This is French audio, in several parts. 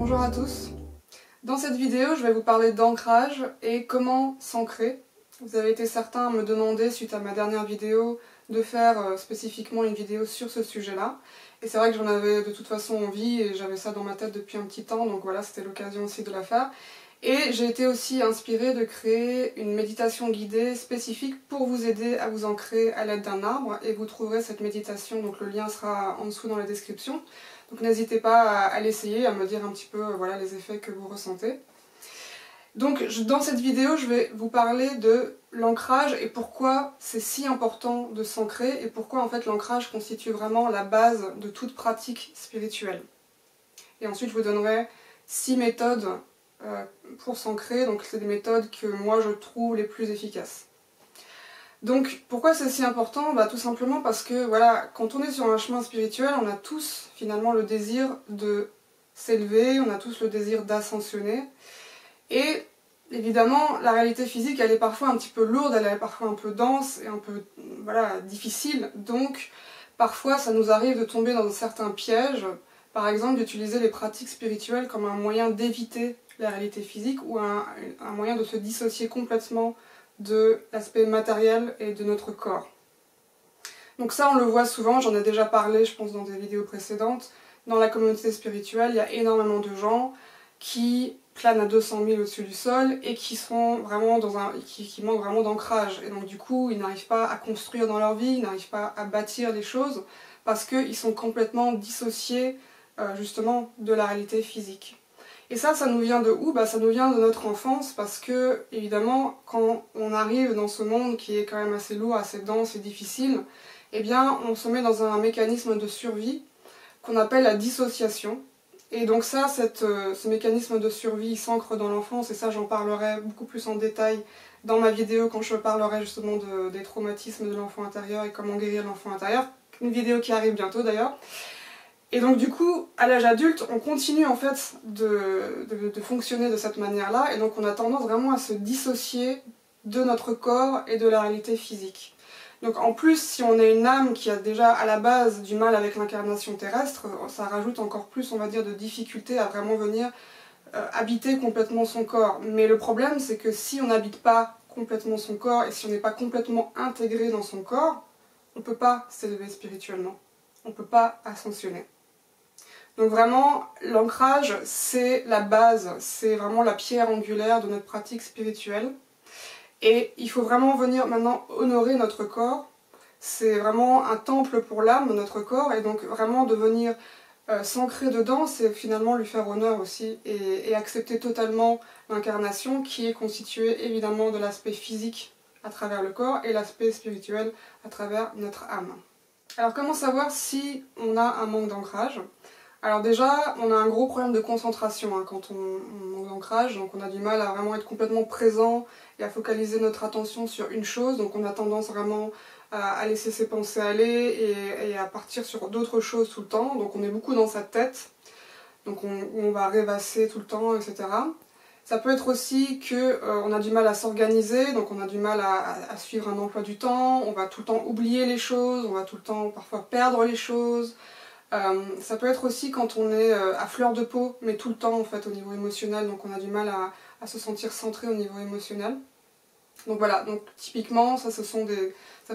Bonjour à tous. Dans cette vidéo, je vais vous parler d'ancrage et comment s'ancrer. Vous avez été certains à me demander, suite à ma dernière vidéo, de faire spécifiquement une vidéo sur ce sujet-là. Et c'est vrai que j'en avais de toute façon envie et j'avais ça dans ma tête depuis un petit temps, donc voilà, c'était l'occasion aussi de la faire. Et j'ai été aussi inspirée de créer une méditation guidée spécifique pour vous aider à vous ancrer à l'aide d'un arbre. Et vous trouverez cette méditation, donc le lien sera en dessous dans la description. Donc n'hésitez pas à l'essayer, à me dire un petit peu voilà, les effets que vous ressentez. Donc dans cette vidéo, je vais vous parler de l'ancrage et pourquoi c'est si important de s'ancrer et pourquoi en fait l'ancrage constitue vraiment la base de toute pratique spirituelle. Et ensuite je vous donnerai 6 méthodes pour s'ancrer, donc c'est des méthodes que moi je trouve les plus efficaces. Donc pourquoi c'est si important? Tout simplement parce que voilà, quand on est sur un chemin spirituel, on a tous finalement le désir de s'élever, on a tous le désir d'ascensionner. Et évidemment, la réalité physique, elle est parfois un petit peu lourde, elle est parfois un peu dense et un peu voilà, difficile. Donc parfois ça nous arrive de tomber dans certains pièges, par exemple d'utiliser les pratiques spirituelles comme un moyen d'éviter la réalité physique ou un moyen de se dissocier complètement de l'aspect matériel et de notre corps. Donc ça on le voit souvent, j'en ai déjà parlé je pense dans des vidéos précédentes, dans la communauté spirituelle il y a énormément de gens qui planent à 200 000 au-dessus du sol et qui sont vraiment qui manquent vraiment d'ancrage. Et donc du coup ils n'arrivent pas à construire dans leur vie, ils n'arrivent pas à bâtir les choses parce qu'ils sont complètement dissociés justement de la réalité physique. Et ça nous vient de où? Ça nous vient de notre enfance parce que, évidemment, quand on arrive dans ce monde qui est quand même assez lourd, assez dense et difficile, eh bien, on se met dans un mécanisme de survie qu'on appelle la dissociation. Et donc ça, ce mécanisme de survie s'ancre dans l'enfance, et ça j'en parlerai beaucoup plus en détail dans ma vidéo quand je parlerai justement des traumatismes de l'enfant intérieur et comment guérir l'enfant intérieur, une vidéo qui arrive bientôt d'ailleurs. Et donc du coup, à l'âge adulte, on continue en fait de fonctionner de cette manière-là, et donc on a tendance vraiment à se dissocier de notre corps et de la réalité physique. Donc en plus, si on est une âme qui a déjà à la base du mal avec l'incarnation terrestre, ça rajoute encore plus, on va dire, de difficultés à vraiment venir habiter complètement son corps. Mais le problème, c'est que si on n'habite pas complètement son corps, et si on n'est pas complètement intégré dans son corps, on ne peut pas s'élever spirituellement, on ne peut pas ascensionner. Donc vraiment, l'ancrage, c'est la base, c'est vraiment la pierre angulaire de notre pratique spirituelle. Et il faut vraiment venir maintenant honorer notre corps. C'est vraiment un temple pour l'âme, notre corps, et donc vraiment de venir s'ancrer dedans, c'est finalement lui faire honneur aussi, et accepter totalement l'incarnation qui est constituée évidemment de l'aspect physique à travers le corps et l'aspect spirituel à travers notre âme. Alors comment savoir si on a un manque d'ancrage? Alors déjà, on a un gros problème de concentration quand on manque d'ancrage, donc on a du mal à vraiment être complètement présent et à focaliser notre attention sur une chose, donc on a tendance vraiment à laisser ses pensées aller et à partir sur d'autres choses tout le temps, donc on est beaucoup dans sa tête, donc on va rêvasser tout le temps, etc. Ça peut être aussi qu'on a du mal à s'organiser, donc on a du mal à suivre un emploi du temps, on va tout le temps oublier les choses, on va tout le temps parfois perdre les choses. Ça peut être aussi quand on est à fleur de peau, mais tout le temps en fait au niveau émotionnel, donc on a du mal à se sentir centré au niveau émotionnel. Donc voilà, donc typiquement ça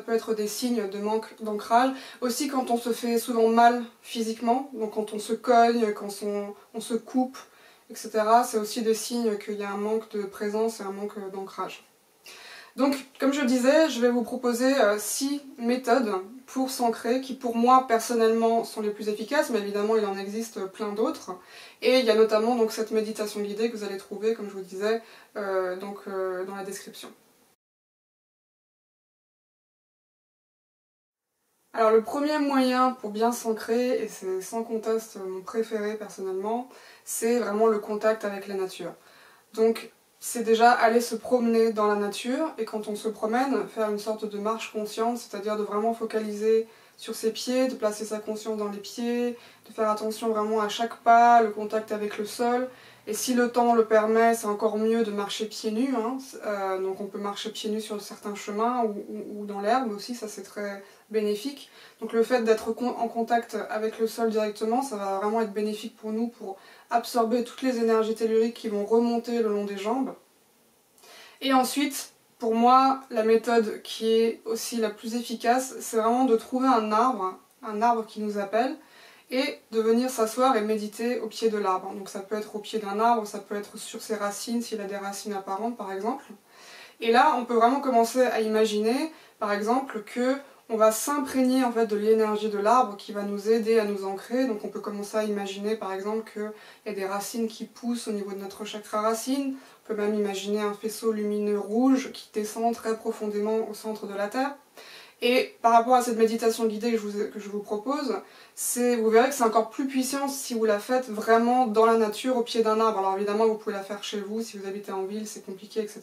peut être des signes de manque d'ancrage. Aussi quand on se fait souvent mal physiquement, donc quand on se cogne, quand on se coupe, etc. C'est aussi des signes qu'il y a un manque de présence et un manque d'ancrage. Donc, comme je disais, je vais vous proposer 6 méthodes pour s'ancrer, qui pour moi, personnellement, sont les plus efficaces, mais évidemment, il en existe plein d'autres. Et il y a notamment donc, cette méditation guidée que vous allez trouver, comme je vous disais, dans la description. Alors, le premier moyen pour bien s'ancrer, et c'est sans conteste mon préféré personnellement, c'est vraiment le contact avec la nature. Donc, c'est déjà aller se promener dans la nature, et quand on se promène, faire une sorte de marche consciente, c'est-à-dire de vraiment focaliser sur ses pieds, de placer sa conscience dans les pieds, de faire attention vraiment à chaque pas, le contact avec le sol, et si le temps le permet, c'est encore mieux de marcher pieds nus, donc on peut marcher pieds nus sur certains chemins ou dans l'herbe aussi, ça c'est très bénéfique. Donc le fait d'être en contact avec le sol directement, ça va vraiment être bénéfique pour nous pour absorber toutes les énergies telluriques qui vont remonter le long des jambes. Et ensuite, pour moi, la méthode qui est aussi la plus efficace, c'est vraiment de trouver un arbre qui nous appelle, et de venir s'asseoir et méditer au pied de l'arbre. Donc ça peut être au pied d'un arbre, ça peut être sur ses racines, s'il a des racines apparentes par exemple. Et là, on peut vraiment commencer à imaginer, par exemple, que on va s'imprégner en fait de l'énergie de l'arbre qui va nous aider à nous ancrer. Donc on peut commencer à imaginer par exemple qu'il y a des racines qui poussent au niveau de notre chakra racine. On peut même imaginer un faisceau lumineux rouge qui descend très profondément au centre de la Terre. Et par rapport à cette méditation guidée que je vous propose, vous verrez que c'est encore plus puissant si vous la faites vraiment dans la nature, au pied d'un arbre. Alors évidemment, vous pouvez la faire chez vous, si vous habitez en ville, c'est compliqué, etc.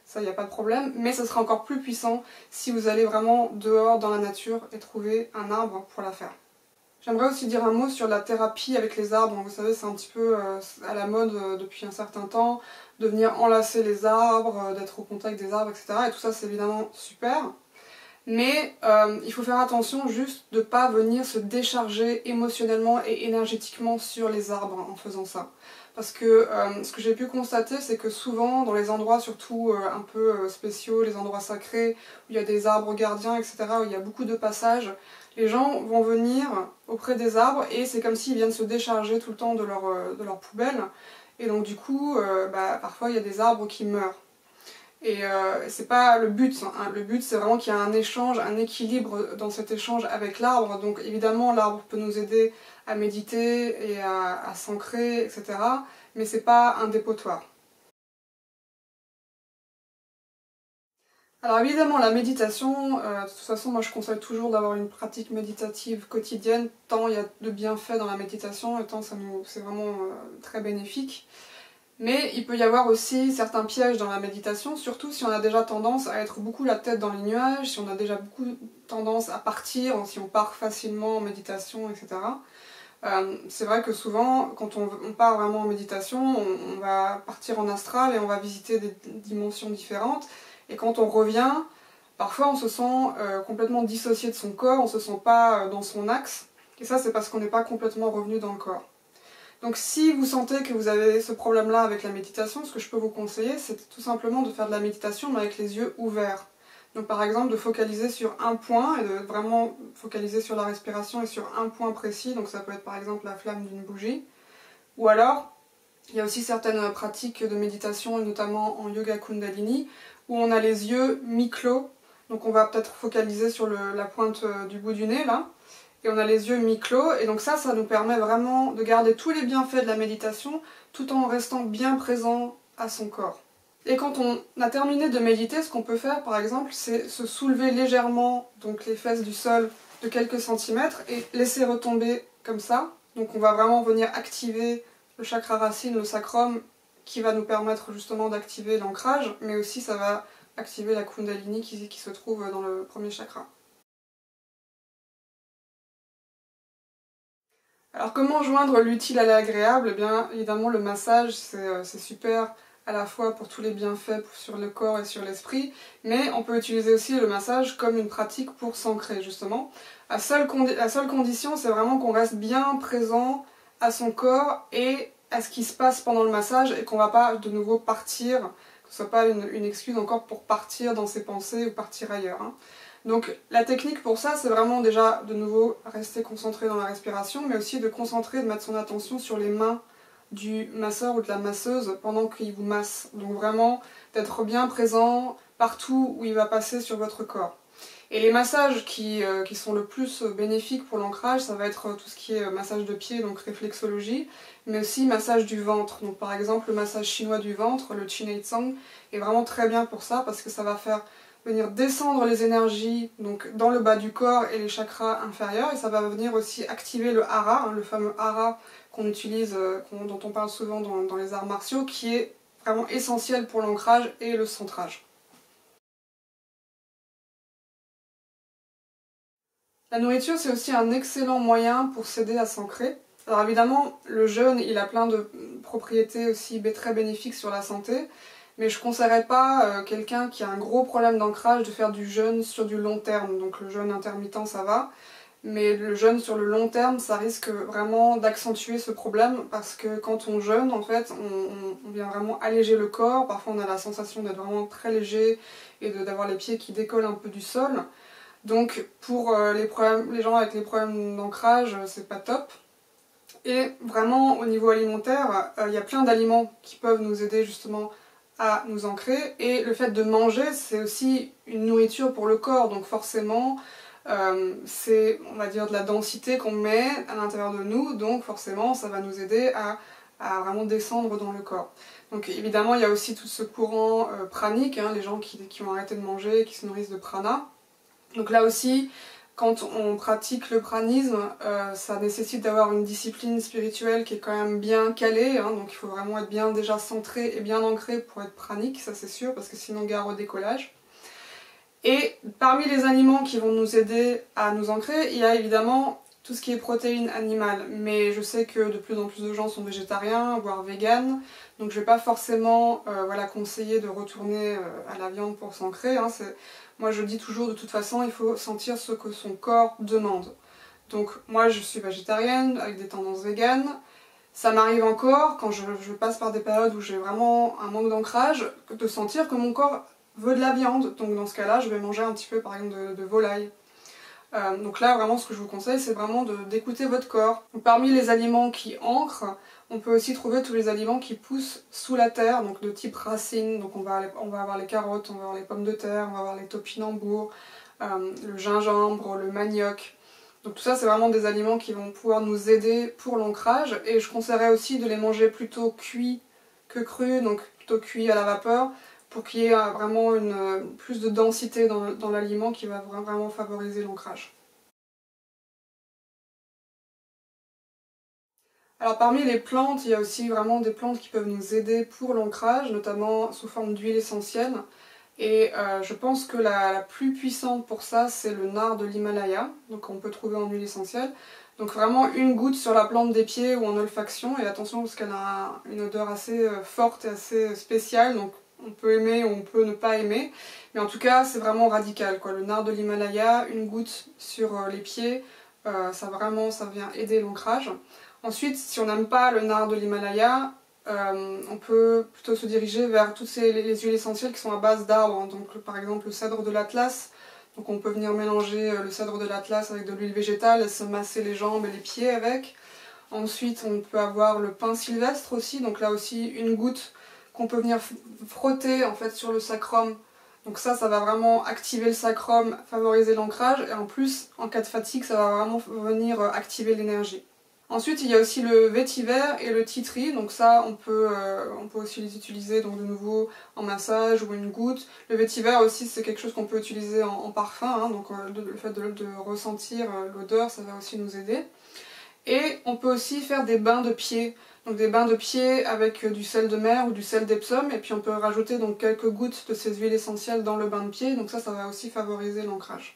Ça, il n'y a pas de problème. Mais ça sera encore plus puissant si vous allez vraiment dehors, dans la nature, et trouver un arbre pour la faire. J'aimerais aussi dire un mot sur la thérapie avec les arbres. Vous savez, c'est un petit peu à la mode depuis un certain temps, de venir enlacer les arbres, d'être au contact des arbres, etc. Et tout ça, c'est évidemment super. Mais il faut faire attention juste de ne pas venir se décharger émotionnellement et énergétiquement sur les arbres en faisant ça. Parce que ce que j'ai pu constater, c'est que souvent, dans les endroits surtout un peu spéciaux, les endroits sacrés, où il y a des arbres gardiens, etc., où il y a beaucoup de passages, les gens vont venir auprès des arbres et c'est comme s'ils viennent se décharger tout le temps de leur poubelle. Et donc du coup, parfois il y a des arbres qui meurent. Et c'est pas le but, hein. Le but c'est vraiment qu'il y a un échange, un équilibre dans cet échange avec l'arbre. Donc évidemment l'arbre peut nous aider à méditer et à s'ancrer, etc. Mais c'est pas un dépotoir. Alors évidemment la méditation, de toute façon moi je conseille toujours d'avoir une pratique méditative quotidienne, tant il y a de bienfaits dans la méditation et tant c'est vraiment très bénéfique. Mais il peut y avoir aussi certains pièges dans la méditation, surtout si on a déjà tendance à être beaucoup la tête dans les nuages, si on a déjà beaucoup tendance à partir, si on part facilement en méditation, etc. C'est vrai que souvent, quand on part vraiment en méditation, on va partir en astral et on va visiter des dimensions différentes. Et quand on revient, parfois on se sent complètement dissocié de son corps, on ne se sent pas dans son axe. Et ça, c'est parce qu'on n'est pas complètement revenu dans le corps. Donc si vous sentez que vous avez ce problème-là avec la méditation, ce que je peux vous conseiller, c'est tout simplement de faire de la méditation mais avec les yeux ouverts. Donc par exemple de focaliser sur un point et de vraiment focaliser sur la respiration et sur un point précis, donc ça peut être par exemple la flamme d'une bougie. Ou alors, il y a aussi certaines pratiques de méditation, notamment en yoga kundalini, où on a les yeux mi-clos, donc on va peut-être focaliser sur la pointe du bout du nez là. Et on a les yeux mi-clos, et donc ça nous permet vraiment de garder tous les bienfaits de la méditation tout en restant bien présent à son corps. Et quand on a terminé de méditer, ce qu'on peut faire par exemple, c'est se soulever légèrement donc les fesses du sol de quelques centimètres et laisser retomber comme ça. Donc on va vraiment venir activer le chakra racine, le sacrum, qui va nous permettre justement d'activer l'ancrage, mais aussi ça va activer la kundalini qui se trouve dans le premier chakra. Alors comment joindre l'utile à l'agréable? Eh bien évidemment le massage c'est super à la fois pour tous les bienfaits sur le corps et sur l'esprit, mais on peut utiliser aussi le massage comme une pratique pour s'ancrer justement. La seule condition c'est vraiment qu'on reste bien présent à son corps et à ce qui se passe pendant le massage et qu'on ne va pas de nouveau partir, que ce ne soit pas une excuse encore pour partir dans ses pensées ou partir ailleurs, hein. Donc la technique pour ça, c'est vraiment déjà de nouveau rester concentré dans la respiration, mais aussi de mettre son attention sur les mains du masseur ou de la masseuse pendant qu'il vous masse. Donc vraiment d'être bien présent partout où il va passer sur votre corps. Et les massages qui sont le plus bénéfiques pour l'ancrage, ça va être tout ce qui est massage de pied, donc réflexologie, mais aussi massage du ventre. Donc par exemple le massage chinois du ventre, le Qinei Tsang, est vraiment très bien pour ça parce que ça va faire venir descendre les énergies donc dans le bas du corps et les chakras inférieurs, et ça va venir aussi activer le hara, hein, le fameux hara qu'on utilise, dont on parle souvent dans les arts martiaux, qui est vraiment essentiel pour l'ancrage et le centrage. La nourriture, c'est aussi un excellent moyen pour s'aider à s'ancrer. Alors évidemment, le jeûne, il a plein de propriétés aussi très bénéfiques sur la santé, mais je ne conseillerais pas quelqu'un qui a un gros problème d'ancrage de faire du jeûne sur du long terme. Donc le jeûne intermittent ça va, mais le jeûne sur le long terme ça risque vraiment d'accentuer ce problème parce que quand on jeûne en fait on vient vraiment alléger le corps, parfois on a la sensation d'être vraiment très léger et d'avoir les pieds qui décollent un peu du sol. Donc pour les gens avec les problèmes d'ancrage c'est pas top. Et vraiment au niveau alimentaire, il y a plein d'aliments qui peuvent nous aider justement à nous ancrer, et le fait de manger c'est aussi une nourriture pour le corps, donc forcément c'est on va dire de la densité qu'on met à l'intérieur de nous, donc forcément ça va nous aider à vraiment descendre dans le corps. Donc évidemment il y a aussi tout ce courant pranique, hein, les gens qui ont arrêté de manger et qui se nourrissent de prana. Donc là aussi, quand on pratique le pranisme, ça nécessite d'avoir une discipline spirituelle qui est quand même bien calée, hein, donc il faut vraiment être bien déjà centré et bien ancré pour être pranique, ça c'est sûr, parce que sinon gare au décollage. Et parmi les aliments qui vont nous aider à nous ancrer, il y a évidemment tout ce qui est protéines animales, mais je sais que de plus en plus de gens sont végétariens, voire véganes, donc je ne vais pas forcément voilà, conseiller de retourner à la viande pour s'ancrer, hein, moi je dis toujours de toute façon il faut sentir ce que son corps demande. Donc moi je suis végétarienne avec des tendances véganes, ça m'arrive encore quand je passe par des périodes où j'ai vraiment un manque d'ancrage, de sentir que mon corps veut de la viande, donc dans ce cas-là je vais manger un petit peu par exemple de volaille. Donc là vraiment ce que je vous conseille c'est vraiment d'écouter votre corps. Donc, parmi les aliments qui ancrent, on peut aussi trouver tous les aliments qui poussent sous la terre, donc de type racine, donc on va avoir les carottes, on va avoir les pommes de terre, on va avoir les topinambours, le gingembre, le manioc. Donc tout ça c'est vraiment des aliments qui vont pouvoir nous aider pour l'ancrage, et je conseillerais aussi de les manger plutôt cuits que crus, donc plutôt cuits à la vapeur, pour qu'il y ait vraiment plus de densité dans l'aliment qui va vraiment favoriser l'ancrage. Alors parmi les plantes, il y a aussi vraiment des plantes qui peuvent nous aider pour l'ancrage, notamment sous forme d'huile essentielle. Et je pense que la plus puissante pour ça, c'est le nard de l'Himalaya, donc on peut trouver en huile essentielle. Donc vraiment une goutte sur la plante des pieds ou en olfaction, et attention parce qu'elle a une odeur assez forte et assez spéciale, donc on peut aimer ou on peut ne pas aimer. Mais en tout cas, c'est vraiment radical, quoi. Le nard de l'Himalaya, une goutte sur les pieds, ça vient aider l'ancrage. Ensuite, si on n'aime pas le nard de l'Himalaya, on peut plutôt se diriger vers toutes les huiles essentielles qui sont à base d'arbres, hein. Donc par exemple le cèdre de l'Atlas, donc on peut venir mélanger le cèdre de l'Atlas avec de l'huile végétale et se masser les jambes et les pieds avec. Ensuite on peut avoir le pin sylvestre aussi, donc là aussi une goutte qu'on peut venir frotter en fait sur le sacrum. Donc ça va vraiment activer le sacrum, favoriser l'ancrage, et en plus en cas de fatigue ça va vraiment venir activer l'énergie. Ensuite, il y a aussi le vétiver et le tea tree, donc ça on peut aussi les utiliser donc de nouveau en massage ou une goutte. Le vétiver aussi c'est quelque chose qu'on peut utiliser en parfum, hein, donc le fait de ressentir l'odeur ça va aussi nous aider. Et on peut aussi faire des bains de pieds, donc des bains de pieds avec du sel de mer ou du sel d'Epsom, et puis on peut rajouter donc quelques gouttes de ces huiles essentielles dans le bain de pied, donc ça va aussi favoriser l'ancrage.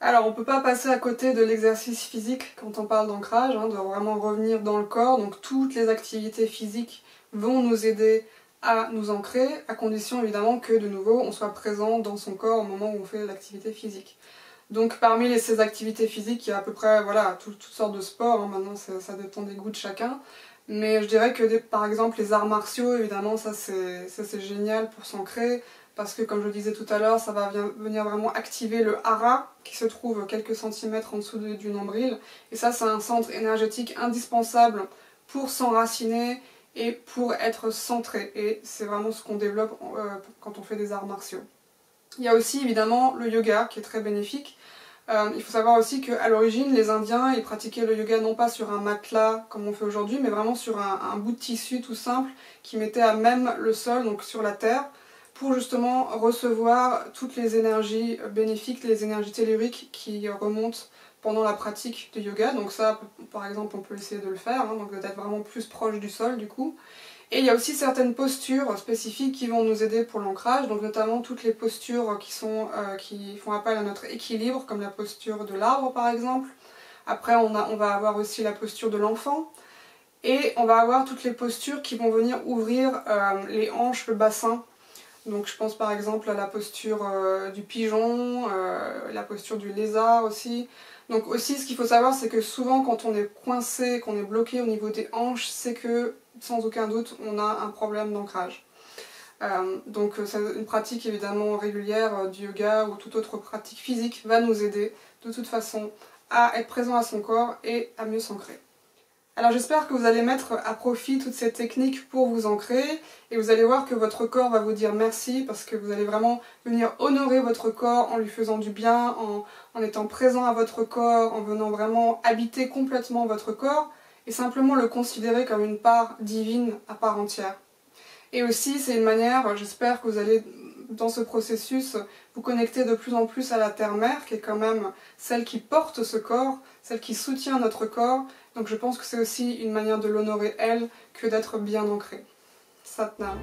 Alors on ne peut pas passer à côté de l'exercice physique quand on parle d'ancrage, hein, de vraiment revenir dans le corps, donc toutes les activités physiques vont nous aider à nous ancrer, à condition évidemment que de nouveau on soit présent dans son corps au moment où on fait l'activité physique. Donc parmi ces activités physiques, il y a à peu près voilà, toutes sortes de sports, hein, maintenant ça dépend des goûts de chacun, mais je dirais que par exemple les arts martiaux, évidemment ça c'est génial pour s'ancrer, parce que comme je le disais tout à l'heure, ça va venir vraiment activer le hara qui se trouve quelques centimètres en dessous du nombril, et ça c'est un centre énergétique indispensable pour s'enraciner et pour être centré, et c'est vraiment ce qu'on développe quand on fait des arts martiaux. Il y a aussi évidemment le yoga qui est très bénéfique. Il faut savoir aussi qu'à l'origine, les Indiens ils pratiquaient le yoga non pas sur un matelas comme on fait aujourd'hui, mais vraiment sur un bout de tissu tout simple qui mettait à même le sol, donc sur la terre, pour justement recevoir toutes les énergies bénéfiques, les énergies telluriques qui remontent pendant la pratique du yoga. Donc ça, par exemple, on peut essayer de le faire, hein, donc d'être vraiment plus proche du sol du coup. Et il y a aussi certaines postures spécifiques qui vont nous aider pour l'ancrage, donc notamment toutes les postures qui font appel à notre équilibre, comme la posture de l'arbre par exemple. Après on va avoir aussi la posture de l'enfant. Et on va avoir toutes les postures qui vont venir ouvrir les hanches, le bassin. Donc je pense par exemple à la posture du pigeon, la posture du lézard aussi. Donc aussi ce qu'il faut savoir c'est que souvent quand on est coincé, qu'on est bloqué au niveau des hanches, c'est que sans aucun doute on a un problème d'ancrage. Donc c'est une pratique évidemment régulière du yoga ou toute autre pratique physique va nous aider de toute façon à être présent à son corps et à mieux s'ancrer. Alors j'espère que vous allez mettre à profit toutes ces techniques pour vous ancrer et vous allez voir que votre corps va vous dire merci parce que vous allez vraiment venir honorer votre corps en lui faisant du bien, en étant présent à votre corps, en venant vraiment habiter complètement votre corps et simplement le considérer comme une part divine à part entière. Et aussi c'est une manière, j'espère que vous allez dans ce processus vous connecter de plus en plus à la Terre-Mère qui est quand même celle qui porte ce corps, celle qui soutient notre corps. Donc je pense que c'est aussi une manière de l'honorer elle que d'être bien ancré. Satnam.